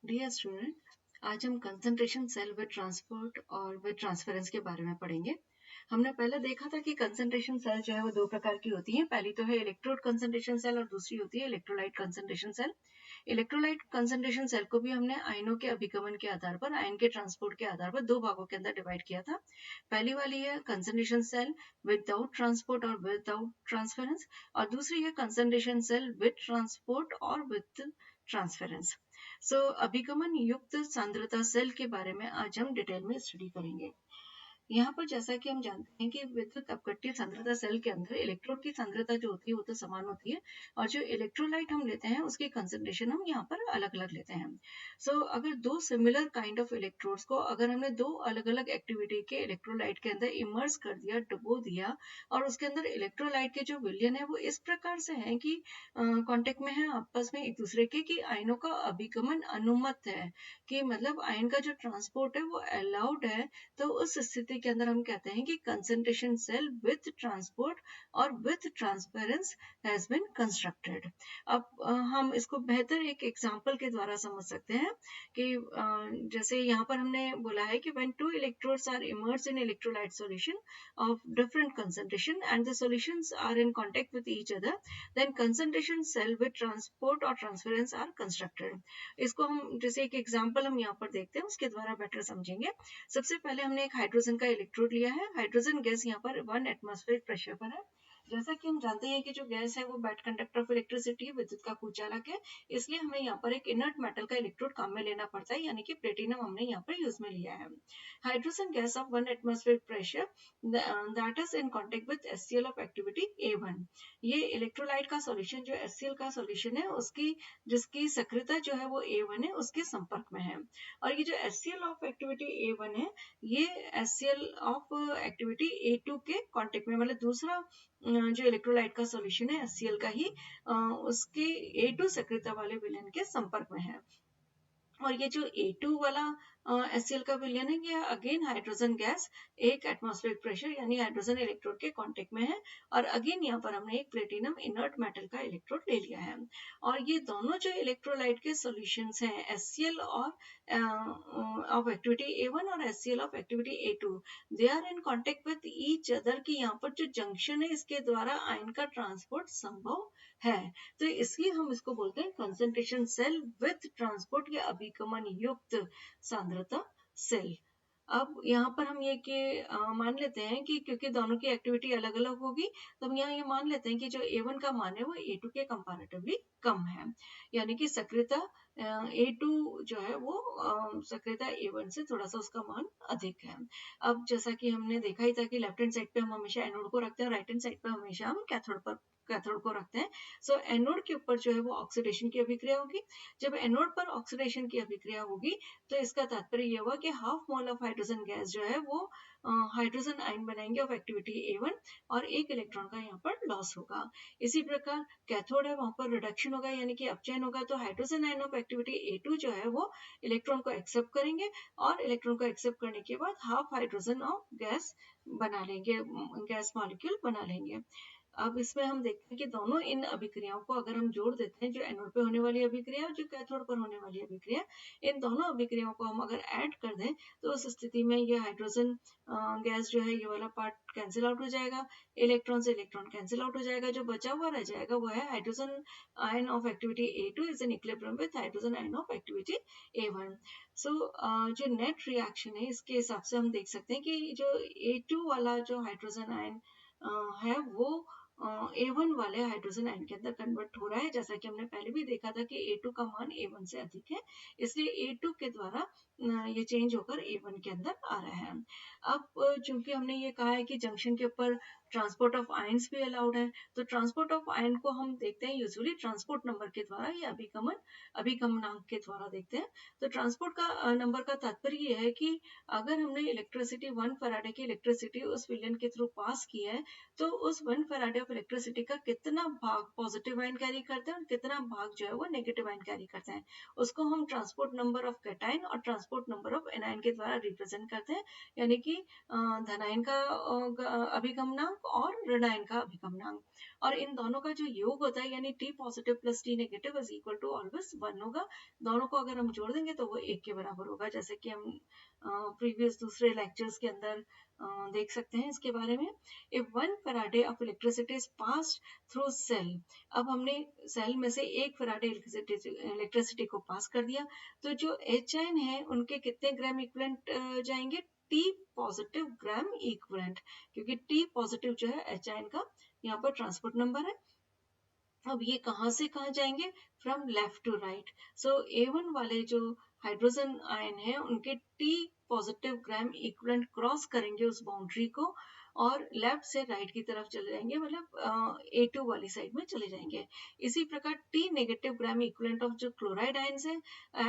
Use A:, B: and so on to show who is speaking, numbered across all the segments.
A: Dear student, आज हम concentration cell with transport और विद ट्रांसफरेंस के बारे में पढ़ेंगे। हमने पहले देखा था कि कंसंट्रेशन सेल जो है वो दो प्रकार की होती हैं। पहली तो है इलेक्ट्रोड कंसंट्रेशन सेल और दूसरी होती है electrolyte concentration cell. Electrolyte concentration cell को भी हमने आयनों के अभिगमन के आधार पर, आयन के ट्रांसपोर्ट के आधार पर दो भागों के अंदर डिवाइड किया था। पहली वाली है कंसंट्रेशन सेल विदाउट ट्रांसपोर्ट और विदाउट ट्रांसफरेंस, और दूसरी है कंसंट्रेशन सेल विद ट्रांसपोर्ट और विद ट्रांसफरेंस। अभिगमन युक्त सांद्रता सेल के बारे में आज हम डिटेल में स्टडी करेंगे। यहाँ पर जैसा कि हम जानते हैं कि विद्युत अपघट्य सांद्रता सेल के अंदर इलेक्ट्रोड की सांद्रता जो होती है वो तो समान होती है, और जो इलेक्ट्रोलाइट हम लेते हैं उसकी कंसंट्रेशन हम यहाँ पर अलग अलग लेते हैं। अगर दो सिमिलर काइंड ऑफ इलेक्ट्रोड्स को अगर हमने दो अलग अलग एक्टिविटी के इलेक्ट्रोलाइट के अंदर इमर्स कर दिया, डुबो दिया, और उसके अंदर इलेक्ट्रोलाइट के जो विलयन है वो इस प्रकार से है कि कांटेक्ट में है आपस में एक दूसरे के, कि आयनों का अभिगमन अनुमत है, कि मतलब आयन का जो ट्रांसपोर्ट है वो अलाउड है, तो उस स्थिति के अंदर हम कहते हैं कि कंसंट्रेशन सेल विथ ट्रांसपोर्ट और with transference has been constructed. अब हम इसको बेहतर एक एग्जांपल के द्वारा समझ सकते हैं कि जैसे यहाँ पर हमने बोला है कि when two electrodes are immersed in electrolyte solution of different concentration and the solutions are in contact with each other, then concentration cell with transport or transference are constructed। इसको हम जैसे एक एग्जांपल हम यहाँ पर देखते हैं, उसके द्वारा बेटर समझेंगे। सबसे पहले हमने एक हाइड्रोजन का इलेक्ट्रोड लिया है। हाइड्रोजन गैस यहाँ पर 1 एटमॉस्फेरिक प्रेशर पर है। जैसा कि हम जानते हैं कि जो गैस है वो बैड कंडक्टर ऑफ इलेक्ट्रिसिटी, विद्युत का कुचालक है, इसलिए हमें यहाँ पर एक इनर्ट मेटल का इलेक्ट्रोड काम में लेना पड़ता है, यानी कि प्लेटिनम हमने यहाँ पर यूज में लिया है। Hydrogen gas off 1 atmospheric pressure that is in contact with HCl of activity A1। ये इलेक्ट्रोलाइट का सॉल्यूशन जो HCl का सॉल्यूशन है उसकी जिसकी सक्रियता जो है वो A1 है, उसके संपर्क में है। और ये जो HCl ऑफ एक्टिविटी A1 है, ये HCl ऑफ एक्टिविटी A2 के कांटेक्ट में, मतलब दूसरा जो इलेक्ट्रोलाइट का सॉल्यूशन है HCl का ही उसके A2 सक्रियता वाले विलयन के संपर्क में है। और ये जो A2 वाला HCl का विलयन है, ये again hydrogen gas 1 atmospheric pressure यानी हाइड्रोजन इलेक्ट्रोड के कांटेक्ट में है, और अगेन यहाँ पर हमने एक प्लेटिनम इनर्ट मेटल का इलेक्ट्रोड ले लिया है। और ये दोनों जो इलेक्ट्रोलाइट के सॉल्यूशंस हैं HCl और ऑफ एक्टिविटी A1 और HCl of activity A2, they are in contact with each other, की यहाँ पर जो जंक्शन है इसके द्वारा आयन का ट्रांसपोर्ट संभव है। तो इसलिए हम इसको बोलते हैं कंसंट्रेशन सेल विथ ट्रांसपोर्ट या अभिगमन युक्त सांद्रता सेल। अब यहाँ पर हम ये कि मान लेते हैं कि क्योंकि दोनों की एक्टिविटी अलग अलग होगी, तो हम यहाँ ये मान लेते हैं कि जो A1 का मान है वो A2 के कंपैरेटिवली कम है, यानी कि सक्रियता A2 जो है वो सक्रियता A1 से थोड़ा सा उसका मान अधिक है। अब जैसा कि हमने देखा ही था कि लेफ्ट हैंड साइड पे हम हमेशा एनोड को रखते हैं और राइट हैंड साइड पे हमेशा हम कैथोड को रखते हैं। एनोड के ऊपर जो है वो ऑक्सीडेशन की अभिक्रिया होगी। जब एनोड पर ऑक्सीडेशन की अभिक्रिया होगी तो इसका तात्पर्य ये हुआ कि half mole of hydrogen gas जो है वो हाइड्रोजन आयन बनाएंगे ऑफ एक्टिविटी A1, और एक इलेक्ट्रॉन का यहाँ पर लॉस होगा। इसी प्रकार कैथोड है, वहां पर रिडक्शन होगा यानी कि अपचयन होगा, तो hydrogen ion of activity A2 जो है वो इलेक्ट्रॉन को एक्सेप्ट करेंगे, और इलेक्ट्रॉन को एक्सेप्ट करने के बाद हाफ हाइड्रोजन ऑफ गैस बना लेंगे, गैस मॉलिक्यूल बना लेंगे। अब इसमें हम देखते हैं कि दोनों इन अभिक्रियाओं को अगर हम जोड़ देते हैं, जो एनोड पे होने वाली अभिक्रिया और जो कैथोड पर होने वाली अभिक्रिया, इन दोनों अभिक्रियाओं को हम अगर ऐड कर दें तो उस स्थिति में ये हाइड्रोजन गैस जो है ये वाला पार्ट कैंसिल आउट हो जाएगा, इलेक्ट्रॉन से इलेक्ट्रॉन कैंसिल आउट हो जाएगा, जो बचा हुआ रह जाएगा वो है hydrogen ion of activity A2 is in equilibrium with hydrogen ion of activity A1। जो नेट रिएक्शन है इसके हिसाब से हम देख सकते हैं कि जो A2 वाला जो हाइड्रोजन आयन है वो A1 वाले हाइड्रोजन आयन के अंदर कन्वर्ट हो रहा है। जैसा कि हमने पहले भी देखा था कि A2 का मान A1 से अधिक है, इसलिए A2 के द्वारा ये चेंज होकर A1 के अंदर आ रहा है। अब चूंकि हमने ये कहा है कि जंक्शन के ऊपर ट्रांसपोर्ट ऑफ आयंस भी अलाउड है, तो ट्रांसपोर्ट ऑफ आयन को हम देखते हैं यूजुअली ट्रांसपोर्ट नंबर के द्वारा या अभिगमनांक के द्वारा देखते हैं। तो ट्रांसपोर्ट का नंबर का तात्पर्य ये है कि अगर हमने इलेक्ट्रिसिटी 1 फैराडे की इलेक्ट्रिसिटी उस विलयन के थ्रू पास की है, तो उस 1 फैराडे ऑफ इलेक्ट्रिसिटी का कितना भाग पॉजिटिव आयन कैरी करते हैं और कितना भाग जो है वो नेगेटिव आयन कैरी करते हैं, उसको हम ट्रांसपोर्ट नंबर ऑफ कैटायन और ट्रांसपोर्ट नंबर ऑफ एनायन के द्वारा रिप्रेजेंट करते हैं, यानी कि धनायन का अभिगमनांक अभिगमनांक और ऋण आयन का अभिगमनांक, और इन दोनों का जो योग होता है यानी T positive plus T negative is equal to always 1 होगा। दोनों को अगर हम जोड़ देंगे तो वो 1 के बराबर होगा, जैसे कि हम प्रीवियस दूसरे लेक्चर्स के अंदर देख सकते हैं इसके बारे में। If 1 faraday of electricity is passed through cell, अब हमने सेल में से 1 फैराडे इलेक्ट्रिसिटी को पास कर दिया, तो जो एच आयन है उनके कितने ग्राम इक्विवेलेंट जाएंगे? T पॉजिटिव ग्राम इक्विवेलेंट, क्योंकि T पॉजिटिव जो है एच आयन का यहाँ पर ट्रांसपोर्ट नंबर है। अब ये कहाँ से कहाँ जाएंगे? From left to right. So A1 वाले जो हाइड्रोजन आयन है उनके T positive gram equivalent cross करेंगे उस बाउंड्री को और लेफ्ट से राइट की तरफ चले जाएंगे, मतलब A2 वाली साइड में चले जाएंगे। इसी प्रकार T negative gram equivalent of जो क्लोराइड आयन्स है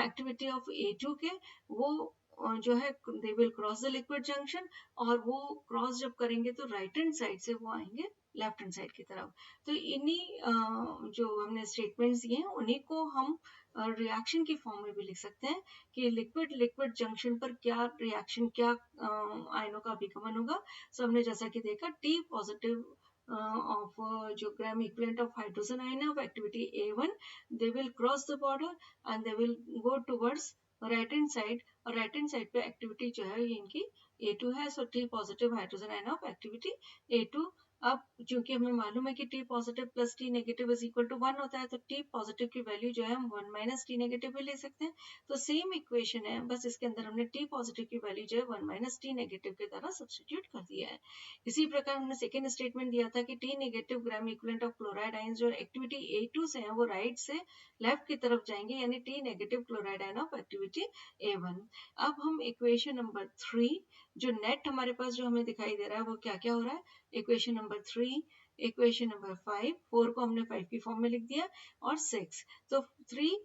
A: एक्टिविटी ऑफ A2 के, वो जो है they will cross the liquid junction, और वो क्रॉस जब करेंगे तो राइट हैंड साइड से वो आएंगे लेफ्ट हैंड साइड की तरफ। तो इन्हीं जो हमने स्टेटमेंट्स दिए हैं उन्हीं को हम रिएक्शन की फॉर्म में भी लिख सकते हैं कि लिक्विड लिक्विड जंक्शन पर क्या रिएक्शन, क्या आयनों का अभिगमन होगा। सो हमने जैसा कि देखा T पॉजिटिव of जो gram equivalent of hydrogen ion of activity A1, they will cross the border and they will go towards right hand side, और right hand side पे activity जो है ये इनकी A2 है। So T positive hydrogen ion of activity A2। अब चूंकि हमें मालूम है कि T positive plus T negative is equal to 1 होता है, तो T पॉजिटिव की वैल्यू जो है हम 1 माइनस T नेगेटिव भी ले सकते हैं। तो सेम इक्वेशन है, बस इसके अंदर हमने T पॉजिटिव की वैल्यू जो है 1 माइनस T नेगेटिव की तरह सब्स्टिट्यूट कर दिया है। इसी प्रकार हमने सेकेंड स्टेटमेंट दिया था कि T negative gram equivalent of chloride ions जो एक्टिविटी A2 से है वो राइट से लेफ्ट की तरफ जाएंगे, यानी T negative chloride ion of activity A1। अब हम इक्वेशन नंबर 3 जो नेट हमारे पास जो हमें दिखाई दे रहा है वो क्या क्या हो रहा है? इक्वेशन नंबर 3, इक्वेशन नंबर 5, 4 को हमने 5 की फॉर्म में लिख दिया, और 6। तो 3,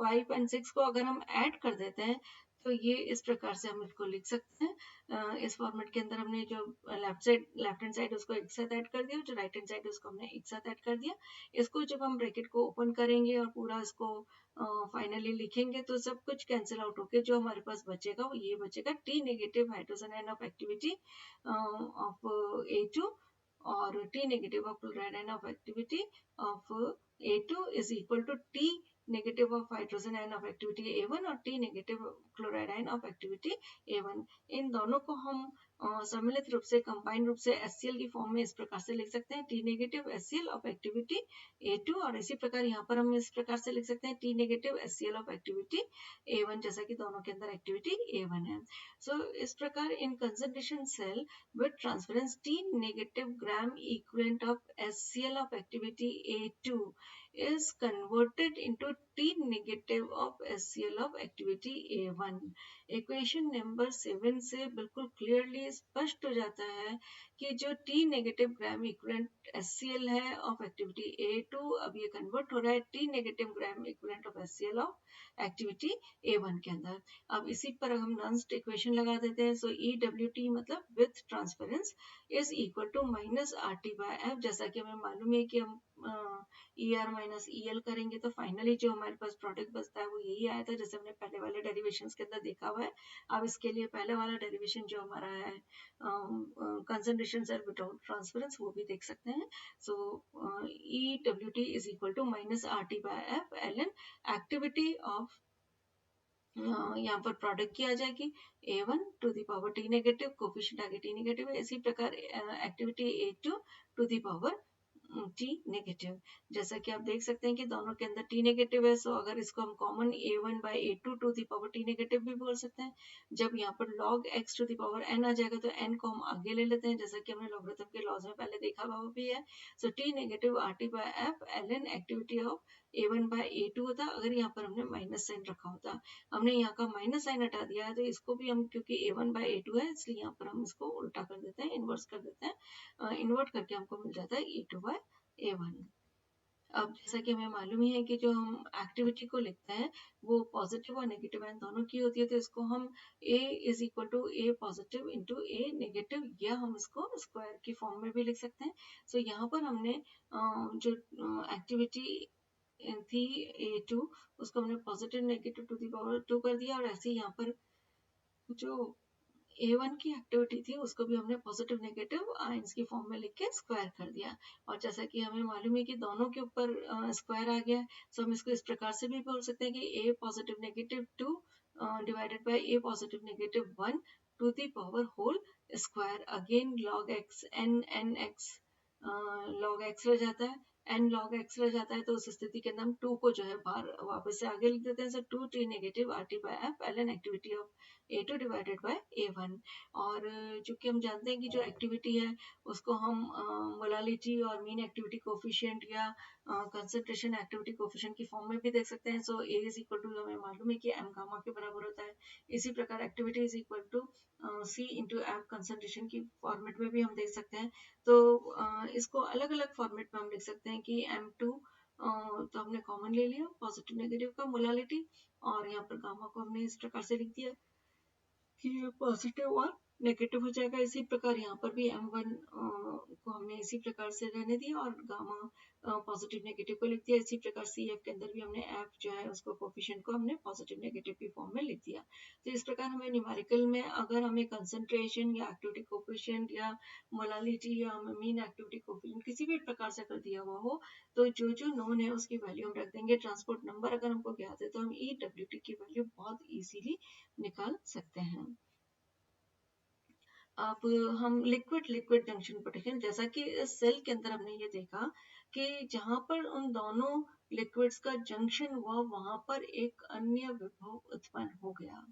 A: 5 एंड 6 को अगर हम ऐड कर देते हैं तो ये इस प्रकार से हम इसको लिख सकते हैं। इस फॉर्मेट के अंदर हमने जो लेफ्ट हैंड साइड उसको एक साथ ऐड कर दिया, जो राइट हैंड साइड उसको हमने एक साथ ऐड कर दिया। इसको जब हम ब्रैकेट को ओपन करेंगे और पूरा इसको फाइनली लिखेंगे तो सब कुछ कैंसिल आउट होके जो हमारे पास बचेगा वो ये बचेगा, T negative hydrogen ion of activity of A2 और T negative of chloride ion of activity of A2 is equal to T negative of hydrogen ion of activity A1 और T negative chloride ion of activity A1। इन दोनों को हम सम्मिलित रूप से combined रूप से HCl की फॉर्म में इस प्रकार से लिख सकते हैं, T negative HCl of activity A2, और इसी प्रकार यहाँ पर हम इस प्रकार से लिख सकते हैं T negative HCl of activity A1, जैसा कि दोनों के अंदर एक्टिविटी A1 है। सो इस प्रकार इन concentration cell with transference T negative gram equivalent of HCl of activity A2 is converted into T negative of HCl of activity A1। Equation number 7 से बिल्कुल क्लियरली स्पष्ट हो जाता है कि जो T negative gram equivalent HCl है of activity A2, अब ये कन्वर्ट हो रहा है T negative gram equivalent of HCl of activity A1 के अंदर। अब इसी पर हम नॉन्स्ट इक्वेशन लगा देते हैं। सो EWT मतलब with transference is equal to minus RT by F। जैसा कि हमें मालूम है कि हम ER माइनस EL करेंगे तो फाइनली जो हमारे पास प्रोडक्ट बचता है वो यही आया था, जैसे हमने पहले वाले डेरिवेशंस के अंदर देखा हुआ है। अब इसके लिए पहले वाला डेरिवेशन जो हमारा है कंसंट्रेशन सेल विदाउट ट्रांसफरेंस वो भी देख सकते हैं। So EWT is equal to minus RT by F ln activity of यहाँ पर प्रोडक्ट की आ जाएगी A1 to the power T negative, coefficient आगे T नेगेटिव है। इसी प्रकार activity A2 to the power T negative. जैसा कि आप देख सकते हैं कि दोनों के अंदर T नेगेटिव है, सो अगर इसको हम common A1 by A2 to the power T negative भी बोल सकते हैं। जब यहाँ पर log x to the power n आ जाएगा तो n को हम आगे ले लेते हैं, जैसा कि हमने लॉगरिथम के लॉज में पहले देखा हुआ भी है। So T negative RT by F ln activity of A1 by A2 होता। अगर यहाँ पर हमने माइनस साइन रखा होता, हमने यहाँ का माइनस साइन हटा दिया है तो इसको भी हम, क्योंकि A1 बाय A2 है इसलिए यहाँ पर हम इसको उल्टा कर देते हैं, इन्वर्स कर देते हैं। इन्वर्ट करके हमको मिल जाता है E2 बाय A1। अब जैसा कि हमें मालूम ही है कि जो हम एक्टिविटी को लिखते हैं वो पॉजिटिव और नेगेटिव आयन दोनों की होती है, तो इसको हम A is equal to A positive into A negative, या हम इसको स्क्वायर की फॉर्म में भी लिख सकते हैं। सो यहाँ पर हमने जो एक्टिविटी थी A2 उसको हमने positive negative to the power 2 कर दिया, और ऐसे ही यहाँ पर जो A1 की एक्टिविटी थी उसको भी हमने पॉजिटिव नेगेटिव आयंस की फॉर्म में लिख के स्क्वायर कर दिया, और जैसा कि हमें मालूम है कि दोनों के ऊपर स्क्वायर आ गया, सो हम इसको इस प्रकार से भी बोल सकते हैं कि A positive negative 2 divided by A positive negative 1 to the power whole square. Again log x n x log x रह जाता है, n log x रह जाता है, तो उस स्थिति के अंदर हम 2 को जो है बाहर वापस से आगे लिख देते हैं, सो 2t negative RT by F ln activity of A2 divided by A1। और चूंकि हम जानते हैं कि जो एक्टिविटी है उसको हम मोलालिटी और मीन एक्टिविटी कोफिशिएंट या कंसंट्रेशन एक्टिविटी कोफिशिएंट की फॉर्म में भी देख सकते हैं। सो A इज इक्वल टू, हमें मालूम है कि m गामा के बराबर होता है, इसी प्रकार activity is equal to C into F concentration की फॉर्मेट में भी हम देख सकते हैं। तो इसको अलग अलग फॉर्मेट में हम लिख सकते हैं कि M2 तो हमने कॉमन ले लिया पॉजिटिव नेगेटिव का मोलालिटी, और यहाँ पर गामा को हमने इस प्रकार से लिख दिया कि ये पॉजिटिव और नेगेटिव हो जाएगा। इसी प्रकार यहाँ पर भी M1 को हमने इसी प्रकार से रहने दिया और गामा पॉजिटिव नेगेटिव को लिख दिया। इसी प्रकार CF के अंदर भी हमने F जो है उसको कोफिशिएंट को हमने पॉजिटिव नेगेटिव की फॉर्म में लिख दिया। तो इस प्रकार हमें न्यूमेरिकल में अगर हमें कंसंट्रेशन या एक्टिविटी कोफिशिएंट या मोलालिटी या मीन एक्टिविटी कोफिशिएंट किसी भी प्रकार से कर दिया हुआ हो, तो जो जो नोन है उसकी वैल्यू हम रख देंगे। ट्रांसपोर्ट नंबर अगर हमको ज्ञात है तो हम EWT की वैल्यू बहुत इजीली निकाल सकते हैं। अब हम लिक्विड लिक्विड जंक्शन पोटेंशियल, जैसा कि इस सेल के अंदर हमने ये देखा कि जहां पर उन दोनों लिक्विड्स का जंक्शन हुआ वहां पर एक अन्य विभव उत्पन्न हो गया,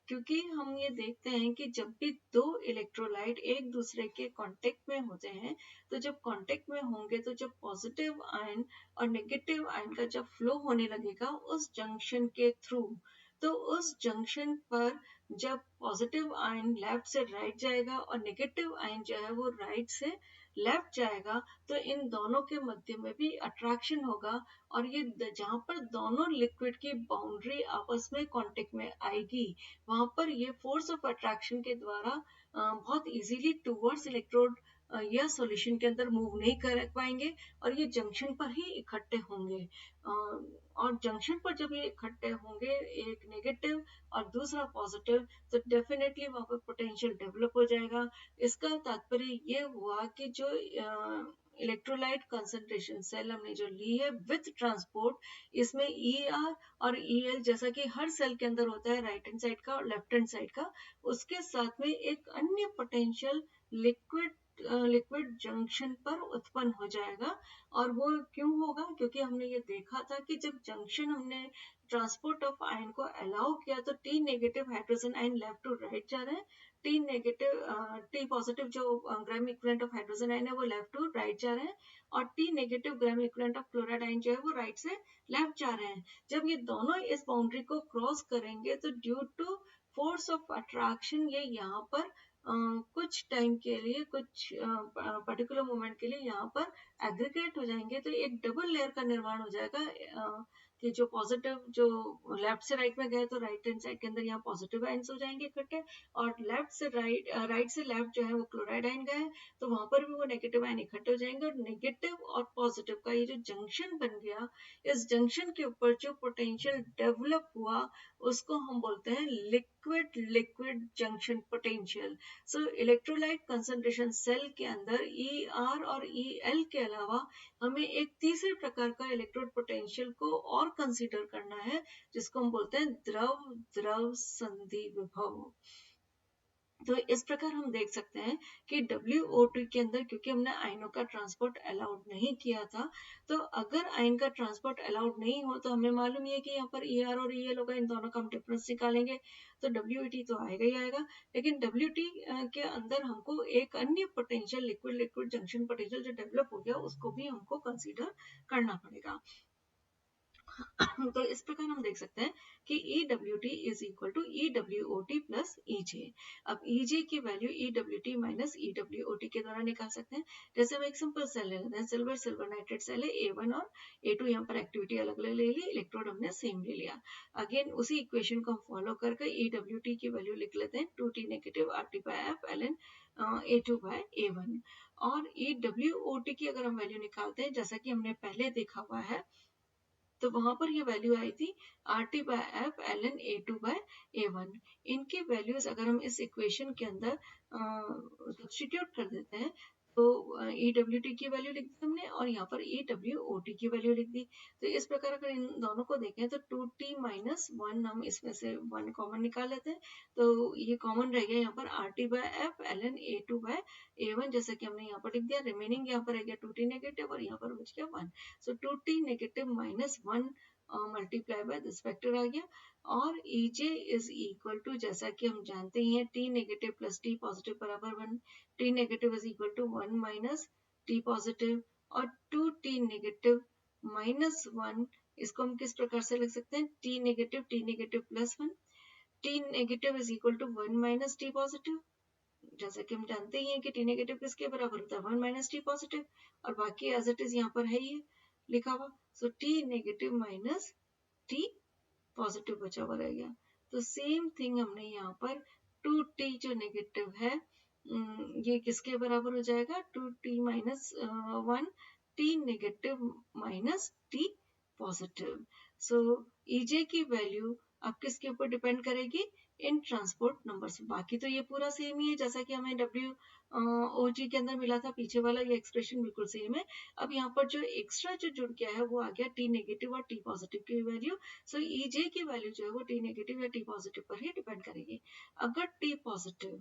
A: क्योंकि हम ये देखते हैं कि जब भी दो इलेक्ट्रोलाइट एक दूसरे के कांटेक्ट में होते हैं, तो जब कांटेक्ट में होंगे तो जब पॉजिटिव आयन और नेगेटिव आयन का जब फ्लो होने लगेगा उस जंक्शन के थ्रू, तो उस जंक्शन पर जब पॉजिटिव आयन लेफ्ट से राइट जाएगा और नेगेटिव आयन जो है वो राइट से लेफ्ट जाएगा, तो इन दोनों के मध्य में भी अट्रैक्शन होगा, और ये जहां पर दोनों लिक्विड की बाउंड्री आपस में कांटेक्ट में आएगी वहां पर ये फोर्स ऑफ अट्रैक्शन के द्वारा बहुत इजीली टुवर्ड्स इलेक्ट्रोड या सॉल्यूशन के अंदर मूव नहीं कर पाएंगे, और ये जंक्शन पर ही इकट्ठे होंगे। और जंक्शन पर जब ये इकट्ठे होंगे, एक नेगेटिव और दूसरा पॉजिटिव, तो डेफिनेटली वहां पर पोटेंशियल डेवलप हो जाएगा। इसका तात्पर्य ये हुआ कि जो इलेक्ट्रोलाइट कंसंट्रेशन सेल हमने जो ली है विथ ट्रांसपोर्ट, इसमें ER और EL जैसा कि हर सेल के अंदर होता है राइट हैंड साइड का और लेफ्ट हैंड साइड का, उसके साथ में एक अन्य पोटेंशियल लिक्विड लिक्विड जंक्शन पर उत्पन्न हो जाएगा। और वो क्यों होगा, क्योंकि हमने ये देखा था कि जब जंक्शन हमने ट्रांसपोर्ट ऑफ आयन को अलाउ किया तो T negative hydrogen ion left to right जा रहे हैं, T पॉजिटिव जो gram equivalent of hydrogen ion है वो लेफ्ट टू राइट जा रहे हैं, और T negative gram equivalent of chloride ion जो है वो राइट से लेफ्ट जा रहे हैं। जब ये दोनों इस बाउंड्री को क्रॉस करेंगे तो due to force of attraction ये यहाँ पर कुछ टाइम के लिए, कुछ पर्टिकुलर मोमेंट के लिए यहाँ पर एग्रीगेट हो जाएंगे, तो एक डबल लेयर का निर्माण हो जाएगा कि जो पॉजिटिव जो लेफ्ट से राइट में गए तो राइट हैंड साइड के अंदर यहाँ पॉजिटिव आयंस हो जाएंगे इकट्ठे, और लेफ्ट से राइट राइट से लेफ्ट जो है वो क्लोराइड आयन गए तो वहां पर भी वो नेगेटिव आयन इकट्ठे हो जाएंगे, और नेगेटिव और पॉजिटिव का ये जो जंक्शन बन गया, इस जंक्शन के ऊपर जो पोटेंशियल डेवलप हुआ उसको हम बोलते हैं लिक्विड लिक्विड जंक्शन पोटेंशियल। सो इलेक्ट्रोलाइट कंसंट्रेशन सेल के अंदर ER और EL के अलावा हमें एक तीसरे प्रकार का इलेक्ट्रोड पोटेंशियल को और कंसीडर करना है, जिसको हम बोलते हैं द्रव द्रव संधि विभव। तो इस प्रकार हम देख सकते हैं कि WO2 के अंदर, क्योंकि हमने आयनों का ट्रांसपोर्ट अलाउड नहीं किया था, तो अगर आयन का ट्रांसपोर्ट अलाउड नहीं हो तो हमें मालूम है कि यहाँ पर ER और EL होगा, इन दोनों का हम डिफरेंस निकालेंगे तो WET तो आएगा ही आएगा, लेकिन WT के अंदर हमको एक अन्य potential liquid liquid junction potential जो डेवलप हो गया उसको भी हमको कंसीडर करना पड़ेगा। तो इस प्रकार हम देख सकते हैं कि EWT is equal to EWOT plus EJ। अब EJ की वैल्यू EWT माइनस EWOT के द्वारा निकाल सकते हैं। जैसे हम एक सिंपल सेल ले लेते हैं, सिल्वर सिल्वर नाइट्रेट सेल है, A1 और A2 यहाँ पर एक्टिविटी अलग अलग ले ली, इलेक्ट्रोड हमने सेम ले लिया। अगेन उसी इक्वेशन को हम फॉलो करके EWT की वैल्यू लिख लेते हैं 2T negative RT by F ln A2 by A1, और EWOT की अगर हम वैल्यू निकालते हैं जैसा कि हमने पहले देखा हुआ है, तो वहां पर ये वैल्यू आई थी RT/F ln A2/A1। इनकी वैल्यूज अगर हम इस इक्वेशन के अंदर सब्स्टिट्यूट कर देते हैं तो EWT की वैल्यू लिख दी हमने और यहाँ पर EWOT की वैल्यू लिख दी। तो इस प्रकार अगर इन दोनों को देखें तो 2t माइनस 1 हम इसमें से 1 कॉमन निकाल लेते हैं, तो ये कॉमन रह गया यहाँ पर RT/F ln A2/A1 जैसा कि हमने यहाँ पर लिख दिया। रिमेनिंग यहाँ पर रह गया 2t नेगेटिव और यहाँ पर बच गया 1। So 2t negative minus 1 multiply by this factor आ गया और EJ इज इक्वल टू, जैसा कि हम जानते ही हैं, t negative plus t positive बराबर 1। t negative is equal to 1 minus t positive और 2t नेगेटिव माइनस 1, इसको हम किस प्रकार से लिख सकते हैं, t negative plus 1। t negative is equal to 1 minus t positive, जैसा कि हम जानते ही हैं कि t नेगेटिव किसके बराबर होता है, 1 माइनस t पॉजिटिव, और बाकी एज इट इज यहाँ पर है ही लिखा हुआ। सो t negative minus t positive बचा हुआ रह गया। तो सेम थिंग हमने यहाँ पर 2t जो नेगेटिव है ये किसके बराबर हो जाएगा, 2t minus 1 t negative minus t positive. So EJ की वैल्यू अब किसके ऊपर डिपेंड करेगी, इन ट्रांसपोर्ट नंबर्स। बाकी तो ये पूरा सेम ही है जैसा कि हमें WOG के अंदर मिला था, पीछे वाला ये एक्सप्रेशन बिल्कुल सेम है। अब यहाँ पर जो एक्स्ट्रा जो जुड़ गया है वो आ गया t नेगेटिव और t पॉजिटिव की वैल्यू। सो EJ की वैल्यू जो है वो t नेगेटिव या t पॉजिटिव पर ही डिपेंड करेगी। अगर t पॉजिटिव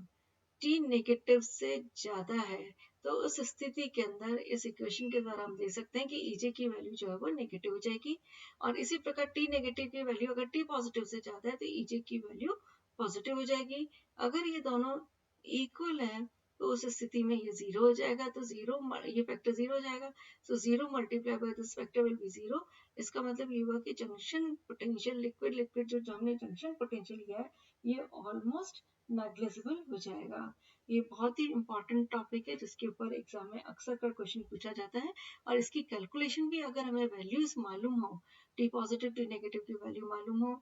A: t नेगेटिव से ज्यादा है तो उस स्थिति के अंदर इस इक्वेशन के द्वारा हम देख सकते हैं कि EJ की वैल्यू जो है वो नेगेटिव हो जाएगी, और इसी प्रकार t नेगेटिव की वैल्यू अगर t पॉजिटिव से ज्यादा है तो EJ की वैल्यू पॉजिटिव हो जाएगी। अगर ये दोनों इक्वल है तो उस स्थिति में ये जीरो हो जाएगा, तो जीरो ये फैक्टर जीरो हो जाएगा। So zero multiply by this factor will be zero. इसका मतलब ये हुआ कि जंक्शन पोटेंशियल लिक्विड लिक्विड जो हमने जंक्शन पोटेंशियल लिया है ये ऑलमोस्ट नेग्लिजिबल हो जाएगा। ये बहुत ही इंपॉर्टेंट टॉपिक है जिसके ऊपर एग्जाम में अक्सर कर क्वेश्चन पूछा जाता है, और इसकी कैलकुलेशन भी अगर हमें वैल्यूज मालूम हो, टी पॉजिटिव टी नेगेटिव की वैल्यू मालूम हो,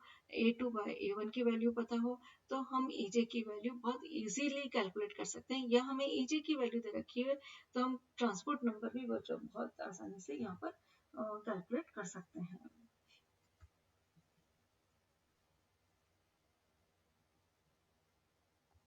A: A2/A1 की वैल्यू पता हो, तो हम EJ की वैल्यू बहुत इजीली कैलकुलेट कर सकते हैं। या हमें EJ की वैल्यू दे रखी है तो हम ट्रांसपोर्ट नंबर भी बहुत आसानी से यहाँ पर कैलकुलेट कर सकते हैं।